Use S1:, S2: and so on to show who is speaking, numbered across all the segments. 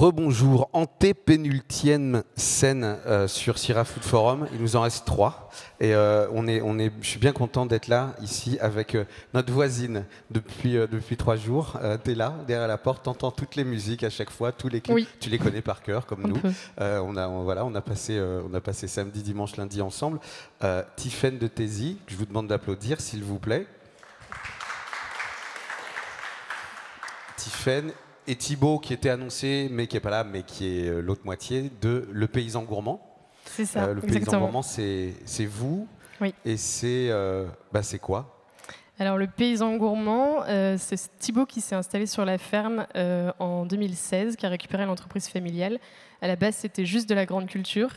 S1: Rebonjour, antépénultième scène sur Sierra Food Forum. Il nous en reste 3. Et je suis bien content d'être là, ici, avec notre voisine depuis 3 jours. Tu es là, derrière la porte, tu entends toutes les musiques à chaque fois, tous les clips.
S2: Oui.
S1: Tu les connais par cœur, comme nous.
S2: Peu.
S1: On a passé samedi, dimanche, lundi ensemble. Tiffaine de Tézy, je vous demande d'applaudir, s'il vous plaît. Tiffaine. Et Thibaut, qui était annoncé, mais qui n'est pas là, mais qui est l'autre moitié de Le Paysan Gourmand.
S2: C'est ça,
S1: Le
S2: exactement.
S1: Paysan Gourmand, c'est vous.
S2: Oui.
S1: Et c'est quoi?
S2: Alors, le Paysan Gourmand, c'est Thibaut qui s'est installé sur la ferme en 2016, qui a récupéré l'entreprise familiale. À la base, c'était juste de la grande culture.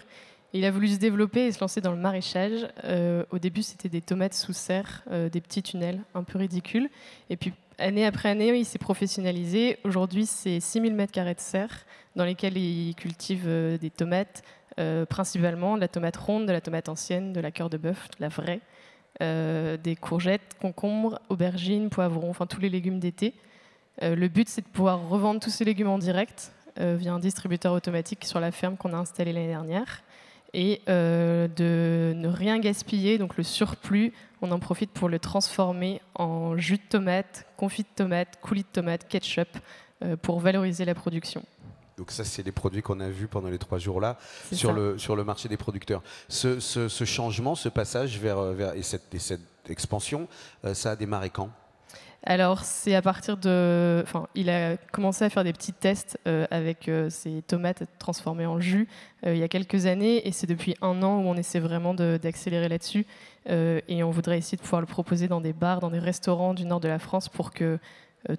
S2: Et il a voulu se développer et se lancer dans le maraîchage. Au début, c'était des tomates sous serre, des petits tunnels un peu ridicules. Et puis, année après année, il s'est professionnalisé. Aujourd'hui, c'est 6000 m² de serre dans lesquels il cultive des tomates, principalement de la tomate ronde, de la tomate ancienne, de la cœur de bœuf, de la vraie, des courgettes, concombres, aubergines, poivrons, enfin tous les légumes d'été. Le but, c'est de pouvoir revendre tous ces légumes en direct via un distributeur automatique sur la ferme qu'on a installé l'année dernière. Et de ne rien gaspiller, donc le surplus, on en profite pour le transformer en jus de tomate, confit de tomate, coulis de tomate, ketchup, pour valoriser la production.
S1: Donc ça, c'est les produits qu'on a vus pendant les 3 jours-là sur le marché des producteurs. Ce changement, ce passage et cette expansion, ça a démarré quand ?
S2: Alors, c'est à partir de... Enfin, il a commencé à faire des petits tests avec ses tomates transformées en jus il y a quelques années. Et c'est depuis 1 an où on essaie vraiment d'accélérer là-dessus. Et on voudrait essayer de pouvoir le proposer dans des bars, dans des restaurants du nord de la France pour que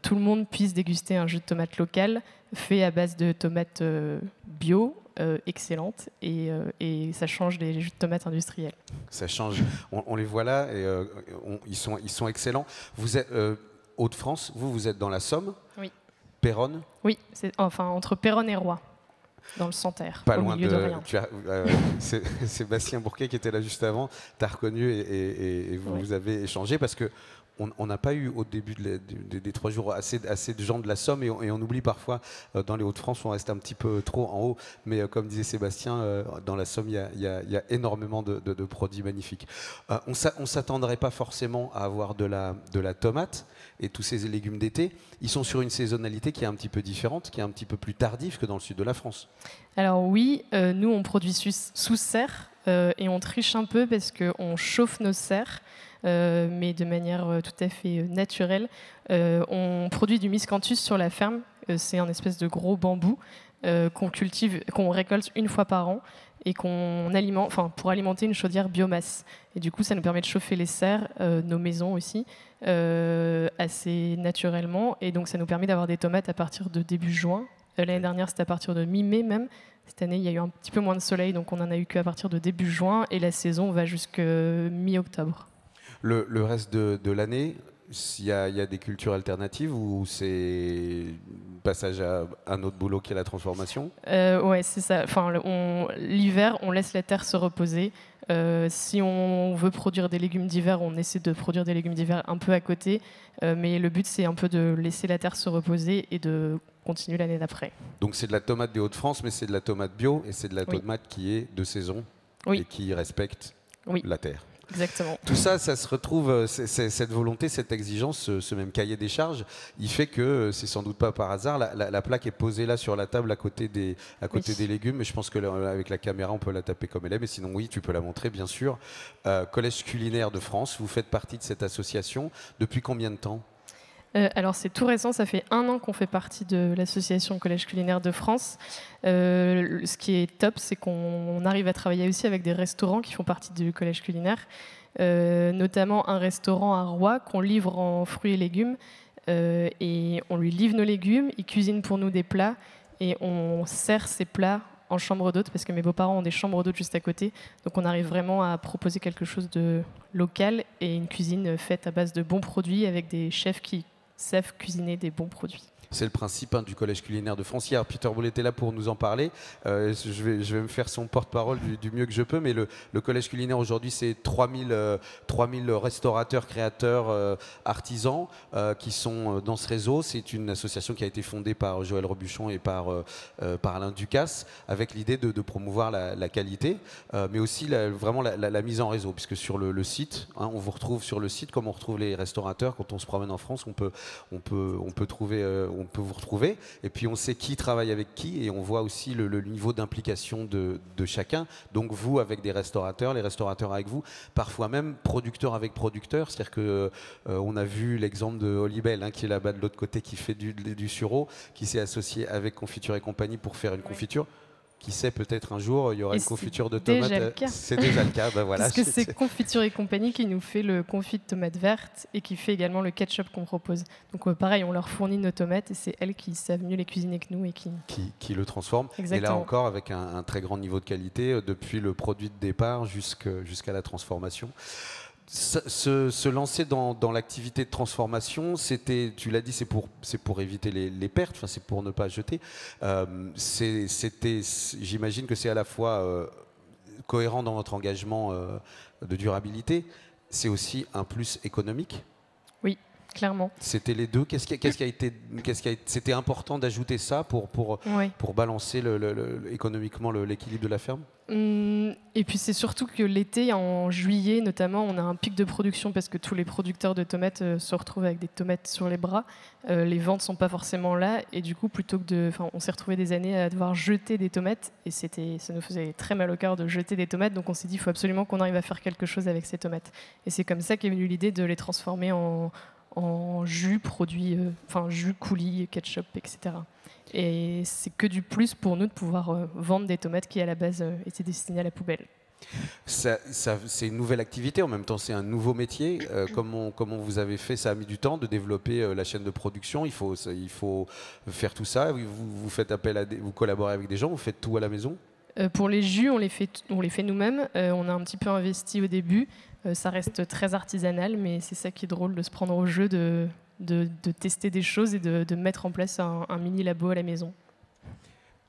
S2: tout le monde puisse déguster un jus de tomate local fait à base de tomates bio, excellentes. Et ça change des jus de tomates industriels. Ça
S1: change. On les voit là et ils sont excellents. Vous êtes... Hauts-de-France, vous êtes dans la Somme.
S2: Oui.
S1: Péronne.
S2: Oui, entre Péronne et Roy, dans le Santerre,
S1: pas
S2: au
S1: loin
S2: milieu de rien.
S1: C'est Sébastien Bourquet qui était là juste avant, tu as reconnu et vous avez échangé parce que on n'a pas eu au début des 3 jours assez de gens de la Somme et on oublie parfois dans les Hauts-de-France on reste un petit peu trop en haut, mais comme disait Sébastien, dans la Somme il y a énormément de produits magnifiques. On s'attendrait pas forcément à avoir de la tomate et tous ces légumes d'été. Ils sont sur une saisonnalité qui est un petit peu différente, qui est un petit peu plus tardive que dans le sud de la France.
S2: Alors oui, nous on produit sous serre et on triche un peu parce qu'on chauffe nos serres. Mais de manière tout à fait naturelle. On produit du miscanthus sur la ferme. C'est un espèce de gros bambou qu'on cultive, qu'on récolte 1 fois par an et qu'on alimente, pour alimenter une chaudière biomasse. Et du coup, ça nous permet de chauffer les serres, nos maisons aussi, assez naturellement. Et donc, ça nous permet d'avoir des tomates à partir de début juin. L'année dernière, c'était à partir de mi-mai même. Cette année, il y a eu un petit peu moins de soleil, donc on n'en a eu qu'à partir de début juin. Et la saison va jusqu'à mi-octobre.
S1: Le reste de l'année, il y a des cultures alternatives ou c'est passage à un autre boulot qui est la transformation?
S2: Ouais, c'est ça. L'hiver, on laisse la terre se reposer. Si on veut produire des légumes d'hiver, on essaie de produire des légumes d'hiver un peu à côté. Mais le but, c'est un peu de laisser la terre se reposer et de continuer l'année d'après. Donc
S1: c'est de la tomate des Hauts-de-France, mais c'est de la tomate bio et c'est de la tomate qui est de saison et qui respecte la terre.
S2: Exactement.
S1: Tout ça, ça se retrouve, cette volonté, cette exigence, ce même cahier des charges, il fait que c'est sans doute pas par hasard. La plaque est posée là sur la table à côté des légumes. Mais je pense que avec la caméra, on peut la taper comme elle est. Mais sinon, oui, tu peux la montrer, bien sûr. Collège culinaire de France, vous faites partie de cette association. Depuis combien de temps ?
S2: Alors c'est tout récent, ça fait 1 an qu'on fait partie de l'association Collège culinaire de France. Ce qui est top, c'est qu'on arrive à travailler aussi avec des restaurants qui font partie du Collège culinaire, notamment un restaurant à Roy qu'on livre en fruits et légumes. Et on lui livre nos légumes, il cuisine pour nous des plats et on sert ces plats en chambre d'hôte parce que mes beaux-parents ont des chambres d'hôte juste à côté. Donc on arrive vraiment à proposer quelque chose de local et une cuisine faite à base de bons produits avec des chefs qui savent cuisiner des bons produits.
S1: C'est le principe du Collège culinaire de Foncière. Peter Boulle était là pour nous en parler. Je vais me faire son porte-parole du mieux que je peux, mais le Collège culinaire aujourd'hui, c'est 3000 restaurateurs, créateurs, artisans qui sont dans ce réseau. C'est une association qui a été fondée par Joël Robuchon et par Alain Ducasse, avec l'idée de promouvoir la qualité, mais aussi vraiment la mise en réseau, puisque sur le site, on vous retrouve sur le site, comme on retrouve les restaurateurs. Quand on se promène en France, on peut vous retrouver, et puis on sait qui travaille avec qui, et on voit aussi le niveau d'implication de chacun. Donc vous avec des restaurateurs, les restaurateurs avec vous, parfois même producteurs avec producteurs. C'est-à-dire que on a vu l'exemple de Olibel, qui est là-bas de l'autre côté, qui fait du sureau, qui s'est associé avec Confiture et compagnie pour faire une confiture. Qui sait, peut-être un jour, il y aura une confiture de tomates. C'est déjà le cas. Voilà.
S2: Parce que c'est Confiture et compagnie qui nous fait le confit de tomates vertes et qui fait également le ketchup qu'on propose. Donc pareil, on leur fournit nos tomates et c'est elles qui savent mieux les cuisiner que nous et
S1: qui le transforment.
S2: Exactement.
S1: Et là encore, avec un très grand niveau de qualité, depuis le produit de départ jusqu'à la transformation. Se lancer dans l'activité de transformation, tu l'as dit, c'est pour éviter les pertes, c'est pour ne pas jeter. J'imagine que c'est à la fois cohérent dans votre engagement de durabilité, c'est aussi un plus économique.
S2: Oui, clairement.
S1: C'était les deux. C'était important d'ajouter ça pour balancer économiquement l'équilibre de la ferme.
S2: Et puis c'est surtout que l'été, en juillet notamment, on a un pic de production parce que tous les producteurs de tomates se retrouvent avec des tomates sur les bras. Les ventes sont pas forcément là et du coup, on s'est retrouvé des années à devoir jeter des tomates et ça nous faisait très mal au cœur de jeter des tomates. Donc on s'est dit, il faut absolument qu'on arrive à faire quelque chose avec ces tomates. Et c'est comme ça qu'est venue l'idée de les transformer en jus jus, coulis, ketchup, etc. Et c'est que du plus pour nous de pouvoir vendre des tomates qui à la base étaient destinées à la poubelle.
S1: C'est une nouvelle activité, en même temps c'est un nouveau métier. Comment vous avez fait? Ça a mis du temps de développer la chaîne de production. Il faut faire tout ça. Vous faites appel vous collaborez avec des gens, vous faites tout à la maison?
S2: Pour les jus, on les fait nous-mêmes. On a un petit peu investi au début. Ça reste très artisanal, mais c'est ça qui est drôle de se prendre au jeu, de tester des choses et de mettre en place un mini labo à la maison.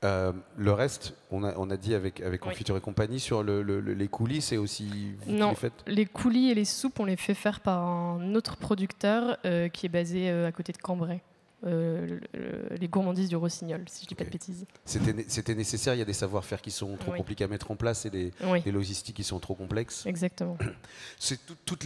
S1: Le reste, on a dit avec Confiture et compagnie, sur les coulis, c'est aussi vous qui les faites?
S2: Les coulis et les soupes, on les fait faire par un autre producteur qui est basé à côté de Cambrai. Les gourmandises du Rossignol, si je ne dis pas de bêtises.
S1: C'était nécessaire, il y a des savoir-faire qui sont trop compliqués à mettre en place et des logistiques qui sont trop complexes.
S2: Exactement.
S1: C'est toutes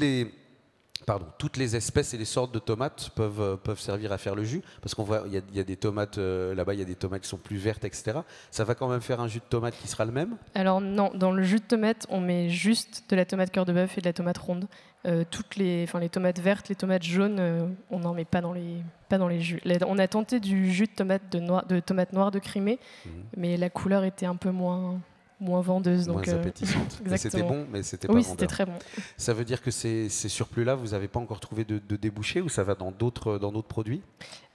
S1: les espèces et les sortes de tomates peuvent servir à faire le jus, parce qu'on voit, il y a des tomates, là-bas il y a des tomates qui sont plus vertes, etc. Ça va quand même faire un jus de tomate qui sera le même? Alors
S2: non, dans le jus de tomate, on met juste de la tomate cœur de bœuf et de la tomate ronde. Les tomates vertes, les tomates jaunes, on n'en met pas dans les jus. On a tenté du jus de tomate noire de Crimée, mais la couleur était un peu moins vendeuse.
S1: Moins appétissante. C'était bon, mais c'était pas
S2: vendeur.
S1: Oui,
S2: c'était très bon.
S1: Ça veut dire que ces surplus-là, vous n'avez pas encore trouvé de débouchés, ou ça va dans d'autres produits?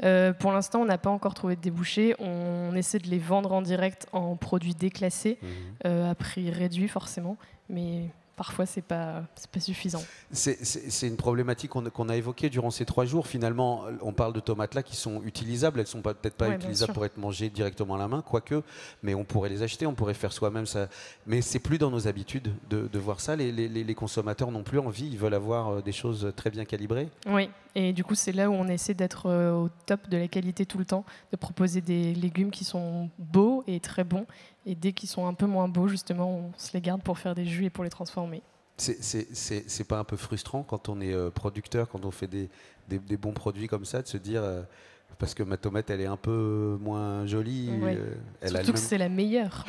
S2: Pour l'instant, on n'a pas encore trouvé de débouchés. On essaie de les vendre en direct en produits déclassés, à prix réduit forcément, mais parfois c'est pas suffisant.
S1: C'est une problématique qu'on a évoquée durant ces 3 jours. Finalement, on parle de tomates là qui sont utilisables. Elles ne sont peut-être pas utilisables pour être mangées directement à la main, quoique, mais on pourrait les acheter, on pourrait faire soi-même ça. Mais c'est plus dans nos habitudes de voir ça. Les consommateurs n'ont plus envie, ils veulent avoir des choses très bien calibrées.
S2: Oui, et du coup c'est là où on essaie d'être au top de la qualité tout le temps, de proposer des légumes qui sont beaux et très bons. Et dès qu'ils sont un peu moins beaux, justement, on se les garde pour faire des jus et pour les transformer.
S1: C'est pas un peu frustrant quand on est producteur, quand on fait des bons produits comme ça, de se dire parce que ma tomate elle est un peu moins jolie,
S2: surtout que c'est la meilleure.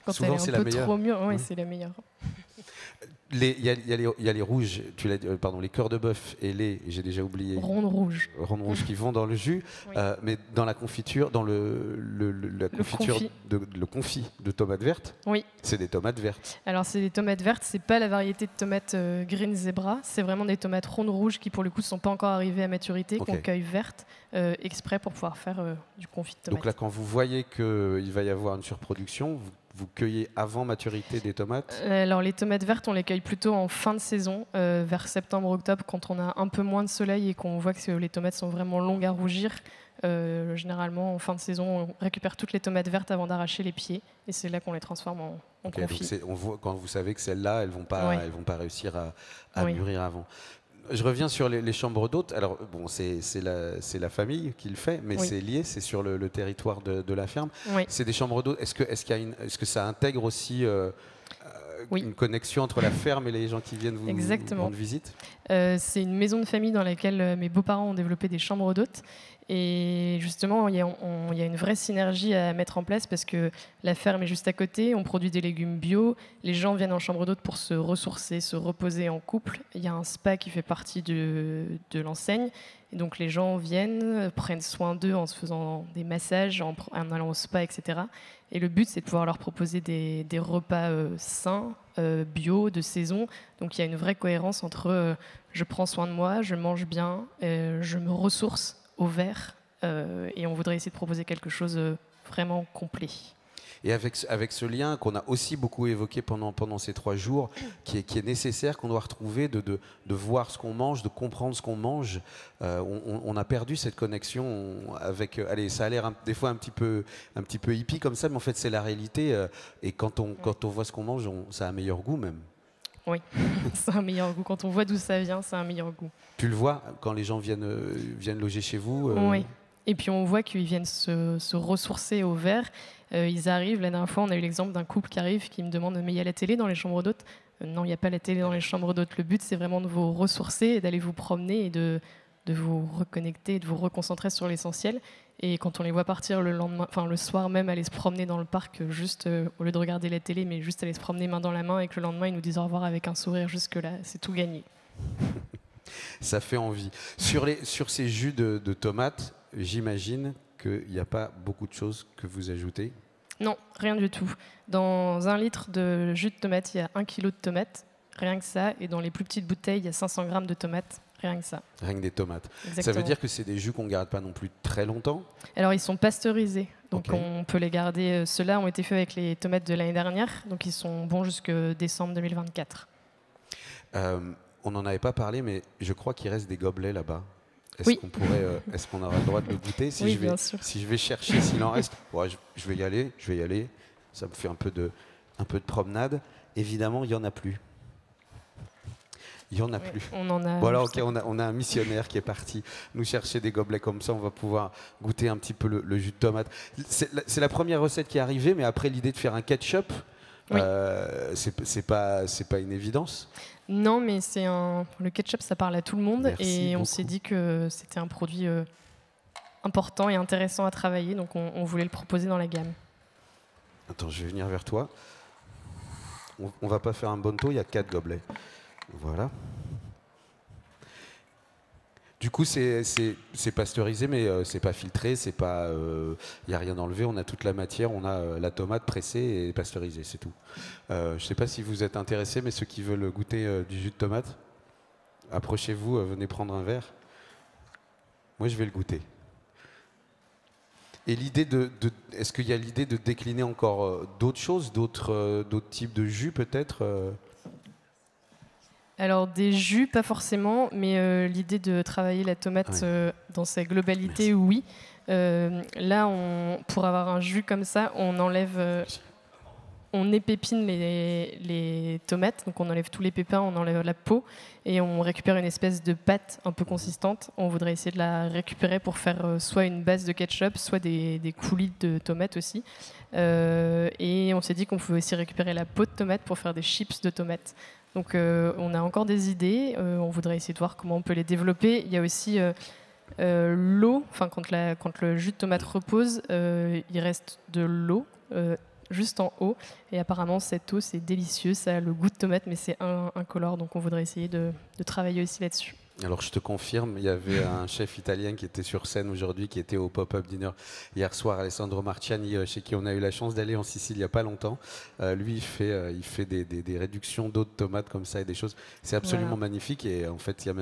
S2: Quand
S1: souvent
S2: elle est un peu trop mûre, c'est la meilleure.
S1: Il y a les rouges, les cœurs de bœuf et j'ai déjà oublié.
S2: Rondes rouges
S1: qui vont dans le jus, mais dans la confiture, dans la confiture, le confit de tomates vertes.
S2: Oui.
S1: C'est des tomates vertes.
S2: Alors c'est des tomates vertes, c'est pas la variété de tomates Green Zebra, c'est vraiment des tomates rondes rouges qui pour le coup ne sont pas encore arrivées à maturité, qu'on cueille vertes exprès pour pouvoir faire du confit de tomates.
S1: Donc là, quand vous voyez qu'il va y avoir une surproduction, vous cueillez avant maturité des tomates?
S2: Alors les tomates vertes, on les cueille plutôt en fin de saison, vers septembre-octobre, quand on a un peu moins de soleil et qu'on voit que les tomates sont vraiment longues à rougir. Généralement, en fin de saison, on récupère toutes les tomates vertes avant d'arracher les pieds, et c'est là qu'on les transforme en
S1: Okay,
S2: confit.
S1: donc on voit, quand vous savez que celles-là, elles vont pas réussir à
S2: Oui.
S1: mûrir avant. Je reviens sur les chambres d'hôtes. Alors, bon, c'est la famille qui le fait, mais
S2: Oui.
S1: c'est lié, c'est sur le territoire de la ferme.
S2: Oui.
S1: C'est des chambres d'hôtes. Est-ce que ça intègre aussi
S2: Oui.
S1: une connexion entre la ferme et les gens qui viennent vous rendre visite?
S2: C'est une maison de famille dans laquelle mes beaux-parents ont développé des chambres d'hôtes. Et justement, il y a une vraie synergie à mettre en place parce que la ferme est juste à côté, on produit des légumes bio, les gens viennent en chambre d'hôte pour se ressourcer, se reposer en couple. Il y a un spa qui fait partie de l'enseigne. Et donc les gens viennent, prennent soin d'eux en se faisant des massages, en allant au spa, etc. Et le but, c'est de pouvoir leur proposer des repas sains, bio, de saison. Donc il y a une vraie cohérence entre je prends soin de moi, je mange bien, je me ressource au vert, et on voudrait essayer de proposer quelque chose vraiment complet.
S1: Et avec ce lien qu'on a aussi beaucoup évoqué pendant ces 3 jours, qui est nécessaire, qu'on doit retrouver, de voir ce qu'on mange, de comprendre ce qu'on mange, on a perdu cette connexion avec... allez, ça a l'air des fois un petit peu hippie comme ça, mais en fait c'est la réalité. Et quand on voit ce qu'on mange, ça a un meilleur goût même.
S2: Oui, c'est un meilleur goût. Quand on voit d'où ça vient, c'est un meilleur goût.
S1: Tu le vois quand les gens viennent loger chez vous
S2: Oui. Et puis on voit qu'ils viennent se ressourcer au vert. Ils arrivent, la dernière fois on a eu l'exemple d'un couple qui arrive qui me demande mais il y a la télé dans les chambres d'hôtes? Non, il n'y a pas la télé dans les chambres d'hôtes. Le but c'est vraiment de vous ressourcer et d'aller vous promener et de vous reconnecter, de vous reconcentrer sur l'essentiel. Et quand on les voit partir le lendemain, enfin le soir même, aller se promener dans le parc, juste au lieu de regarder la télé, mais juste aller se promener main dans la main et que le lendemain ils nous disent au revoir avec un sourire jusque-là, c'est tout gagné.
S1: Ça fait envie. Sur ces jus de tomates, j'imagine qu'il n'y a pas beaucoup de choses que vous ajoutez?
S2: Non, rien du tout. Dans 1 litre de jus de tomate, il y a 1 kg de tomates, rien que ça. Et dans les plus petites bouteilles, il y a 500 grammes de tomates, rien que ça.
S1: Rien que des tomates.
S2: Exactement.
S1: Ça veut dire que c'est des jus qu'on ne garde pas non plus très longtemps?
S2: Alors, ils sont pasteurisés. Donc,
S1: Okay.
S2: on peut les garder. Ceux-là ont été faits avec les tomates de l'année dernière. Donc, ils sont bons jusqu'à décembre 2024.
S1: On n'en avait pas parlé, mais je crois qu'il reste des gobelets là-bas.
S2: Oui.
S1: Est-ce qu'on aura le droit de le goûter
S2: Oui, bien sûr.
S1: Si je vais chercher, s'il en reste, ouais, je vais y aller. Ça me fait un peu de promenade. Évidemment, il n'y en a plus. Il n'y en a plus.
S2: On en a.
S1: Voilà, ok, on a un missionnaire qui est parti nous chercher des gobelets comme ça. On va pouvoir goûter un petit peu le jus de tomate. C'est la première recette qui est arrivée, mais après l'idée de faire un ketchup,
S2: Oui.
S1: c'est pas une évidence.
S2: Non, mais le ketchup, ça parle à tout le monde.
S1: Merci
S2: et on
S1: beaucoup.
S2: s'est dit que c'était un produit important et intéressant à travailler. Donc, on voulait le proposer dans la gamme.
S1: Attends, je vais venir vers toi. On va pas faire un bonto, il y a 4 gobelets. Voilà. Du coup, c'est pasteurisé, mais c'est pas filtré, c'est pas, y a rien enlevé. On a toute la matière, on a la tomate pressée et pasteurisée, c'est tout. Je sais pas si vous êtes intéressés, mais ceux qui veulent goûter du jus de tomate, approchez-vous, venez prendre un verre. Moi, je vais le goûter. Et l'idée est-ce qu'il y a l'idée de décliner encore d'autres choses, d'autres types de jus peut-être
S2: Alors des jus, pas forcément, mais l'idée de travailler la tomate dans sa globalité, oui. Là, pour avoir un jus comme ça, on épépine les tomates, donc on enlève tous les pépins, on enlève la peau et on récupère une espèce de pâte un peu consistante. On voudrait essayer de la récupérer pour faire soit une base de ketchup, soit des coulis de tomates aussi. Et on s'est dit qu'on pouvait aussi récupérer la peau de tomate pour faire des chips de tomates. Donc on a encore des idées, on voudrait essayer de voir comment on peut les développer. Il y a aussi l'eau, quand le jus de tomate repose, il reste de l'eau juste en haut. Et apparemment, cette eau, c'est délicieux, ça a le goût de tomate, mais c'est incolore. Donc on voudrait essayer de travailler aussi là-dessus.
S1: Alors je te confirme, il y avait un chef italien qui était sur scène aujourd'hui, qui était au pop-up dinner hier soir, Alessandro Marciani, chez qui on a eu la chance d'aller en Sicile il n'y a pas longtemps. Lui, il fait des réductions d'eau de tomate comme ça et des choses. C'est absolument magnifique et en fait, il y a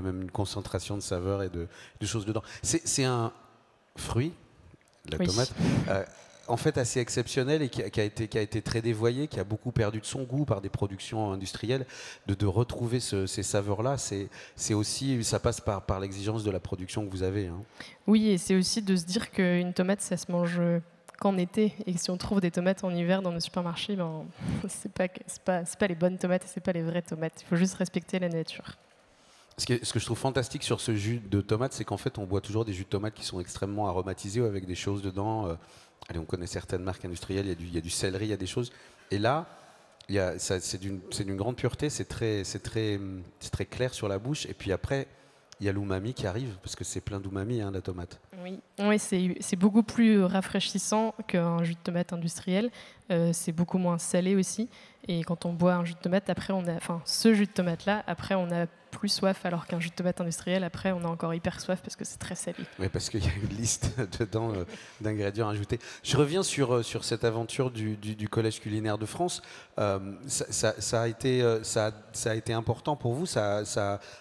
S1: même une concentration de saveurs et de choses dedans. C'est un fruit, la tomate. en fait assez exceptionnel et qui a été très dévoyé, qui a beaucoup perdu de son goût par des productions industrielles, de retrouver ces saveurs-là, c'est aussi, ça passe par l'exigence de la production que vous avez. Hein.
S2: Oui, et c'est aussi de se dire qu'une tomate, ça se mange qu'en été, et que si on trouve des tomates en hiver dans nos supermarchés, ben, c'est pas les bonnes tomates et c'est pas les vraies tomates. Il faut juste respecter la nature.
S1: Ce que je trouve fantastique sur ce jus de tomate, c'est qu'en fait, on boit toujours des jus de tomate qui sont extrêmement aromatisés avec des choses dedans. Allez, on connaît certaines marques industrielles, il y a du céleri, il y a des choses. Et là, c'est d'une grande pureté, c'est très clair sur la bouche. Et puis après, il y a l'umami qui arrive, parce que c'est plein d'umami, hein, la tomate.
S2: Oui, c'est beaucoup plus rafraîchissant qu'un jus de tomate industriel. C'est beaucoup moins salé aussi. Et quand on boit un jus de tomate, après ce jus de tomate-là, après on a plus soif, alors qu'un jus de tomate industriel, après on a encore hyper soif parce que c'est très salé.
S1: Oui, parce qu'il y a une liste dedans d'ingrédients ajoutés. Je reviens sur cette aventure du Collège culinaire de France. Ça a été important pour vous,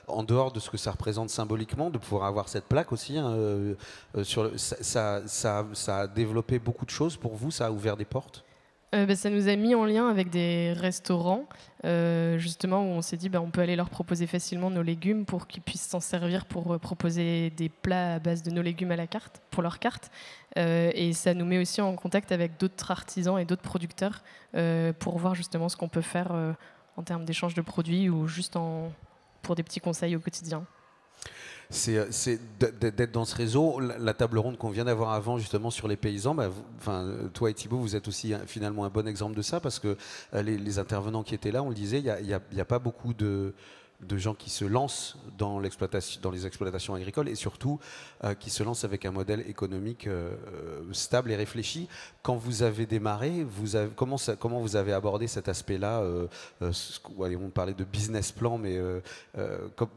S1: en dehors de ce que ça représente symboliquement, de pouvoir avoir cette plaque aussi. Hein, ça a développé beaucoup de choses pour vous, ça a ouvert des portes.
S2: Ça nous a mis en lien avec des restaurants, justement, où on s'est dit on peut aller leur proposer facilement nos légumes pour qu'ils puissent s'en servir pour proposer des plats à base de nos légumes à la carte, pour leur carte. Et ça nous met aussi en contact avec d'autres artisans et d'autres producteurs pour voir justement ce qu'on peut faire en termes d'échange de produits ou juste pour des petits conseils au quotidien.
S1: C'est d'être dans ce réseau. La table ronde qu'on vient d'avoir avant justement sur les paysans, toi et Thibaut, vous êtes aussi finalement un bon exemple de ça, parce que les intervenants qui étaient là, on le disait, il n'y a pas beaucoup de gens qui se lancent dans les exploitations agricoles et surtout qui se lancent avec un modèle économique stable et réfléchi. Quand vous avez démarré, comment vous avez abordé cet aspect-là on parlait de business plan, mais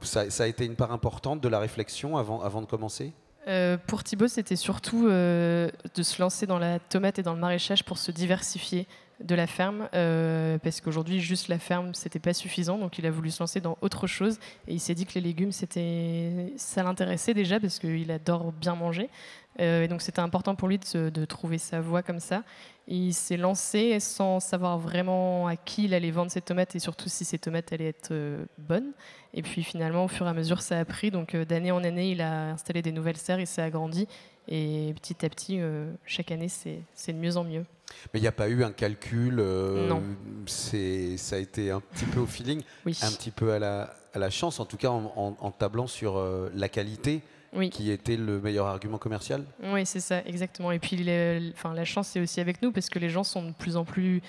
S1: ça a été une part importante de la réflexion avant de commencer ?
S2: Pour Thibaut, c'était surtout de se lancer dans la tomate et dans le maraîchage pour se diversifier de la ferme, parce qu'aujourd'hui, juste la ferme, c'était pas suffisant, donc il a voulu se lancer dans autre chose, et il s'est dit que les légumes, ça l'intéressait déjà, parce qu'il adore bien manger, et donc c'était important pour lui de trouver sa voie comme ça. Et il s'est lancé sans savoir vraiment à qui il allait vendre ses tomates, et surtout si ses tomates allaient être bonnes. Et puis finalement, au fur et à mesure, ça a pris, donc d'année en année, il a installé des nouvelles serres, il s'est agrandi, et petit à petit, chaque année, c'est de mieux en mieux.
S1: Mais il n'y a pas eu un calcul,
S2: non.
S1: Ça a été un petit peu au feeling,
S2: oui.
S1: Un petit peu à la chance, en tout cas en tablant sur la qualité,
S2: oui.
S1: qui était le meilleur argument commercial.
S2: Oui, c'est ça, exactement. Et puis la chance, c'est aussi avec nous, parce que les gens sont de plus en plus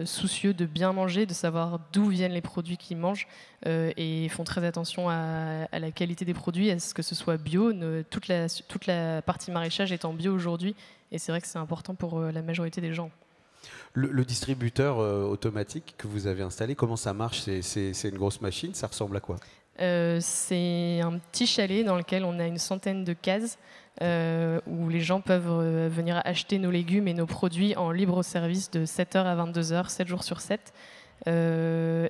S2: soucieux de bien manger, de savoir d'où viennent les produits qu'ils mangent, et font très attention à la qualité des produits, à ce que ce soit bio. Toute la partie maraîchage est en bio aujourd'hui, et c'est vrai que c'est important pour la majorité des gens.
S1: Le distributeur automatique que vous avez installé, comment ça marche ? C'est une grosse machine, ça ressemble à quoi ?
S2: C'est un petit chalet dans lequel on a une centaine de cases où les gens peuvent venir acheter nos légumes et nos produits en libre service de 7h à 22h, 7 jours sur 7.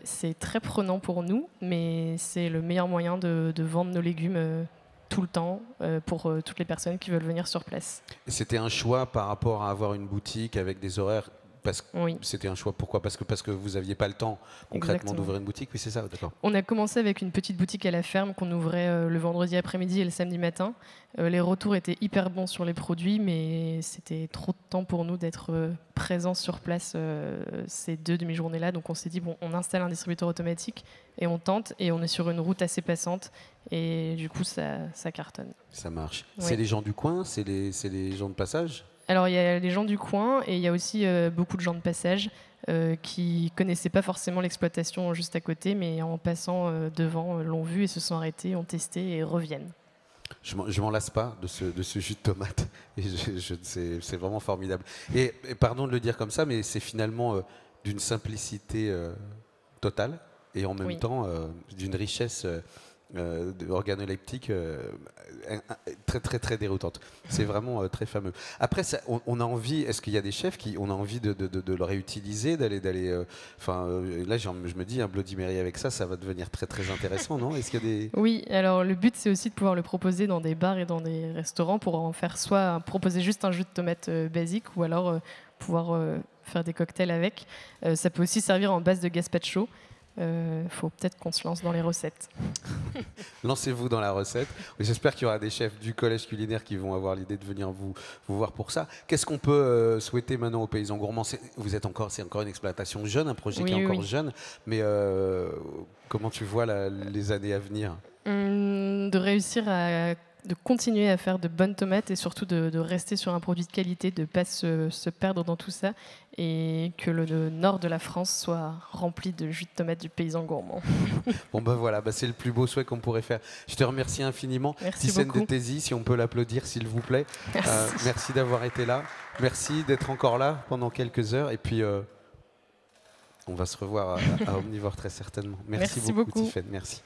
S2: C'est très prenant pour nous, mais c'est le meilleur moyen de vendre nos légumes tout le temps pour toutes les personnes qui veulent venir sur place.
S1: C'était un choix par rapport à avoir une boutique avec des horaires ?
S2: Oui.
S1: C'était un choix. Pourquoi ? Parce que vous n'aviez pas le temps concrètement d'ouvrir une boutique. Oui, c'est ça, d'accord.
S2: On a commencé avec une petite boutique à la ferme qu'on ouvrait le vendredi après-midi et le samedi matin. Les retours étaient hyper bons sur les produits, mais c'était trop de temps pour nous d'être présents sur place ces 2 demi-journées-là. Donc on s'est dit, on installe un distributeur automatique et on tente, et on est sur une route assez passante. Et du coup, ça cartonne.
S1: Ça marche.
S2: Oui.
S1: C'est les gens du coin ? C'est les gens de passage ?
S2: Alors, il y a les gens du coin, et il y a aussi beaucoup de gens de passage qui ne connaissaient pas forcément l'exploitation juste à côté, mais en passant devant, l'ont vu et se sont arrêtés, ont testé et reviennent.
S1: Je m'en lasse pas de ce jus de tomate. C'est vraiment formidable. Et pardon de le dire comme ça, mais c'est finalement d'une simplicité totale, et en même temps d'une richesse organoleptique très très très déroutante. C'est vraiment très fameux. Après, ça, on a envie. Est-ce qu'il y a des chefs qui on a envie de le réutiliser, d'aller là, je me dis un Bloody Mary avec ça, ça va devenir très très intéressant, non? Est-ce qu'il y a des
S2: Oui, alors le but c'est aussi de pouvoir le proposer dans des bars et dans des restaurants pour en faire soit proposer juste un jus de tomate basique ou alors pouvoir faire des cocktails avec. Ça peut aussi servir en base de gazpacho. Faut peut-être qu'on se lance dans les recettes.
S1: Lancez-vous dans la recette. J'espère qu'il y aura des chefs du collège culinaire qui vont avoir l'idée de venir vous voir pour ça. Qu'est-ce qu'on peut souhaiter maintenant aux paysans gourmands? C'est encore une exploitation jeune, un projet qui est encore jeune, mais comment tu vois les années à venir?
S2: De réussir de continuer à faire de bonnes tomates et surtout de rester sur un produit de qualité, de ne pas se perdre dans tout ça et que le nord de la France soit rempli de jus de tomate du paysan gourmand.
S1: Bon ben voilà, c'est le plus beau souhait qu'on pourrait faire. Je te remercie infiniment.
S2: Merci beaucoup.
S1: Ticène si on peut l'applaudir s'il vous plaît. Merci d'avoir été là. Merci d'être encore là pendant quelques heures et puis on va se revoir à Omnivore très certainement. Merci beaucoup. Ticène, merci.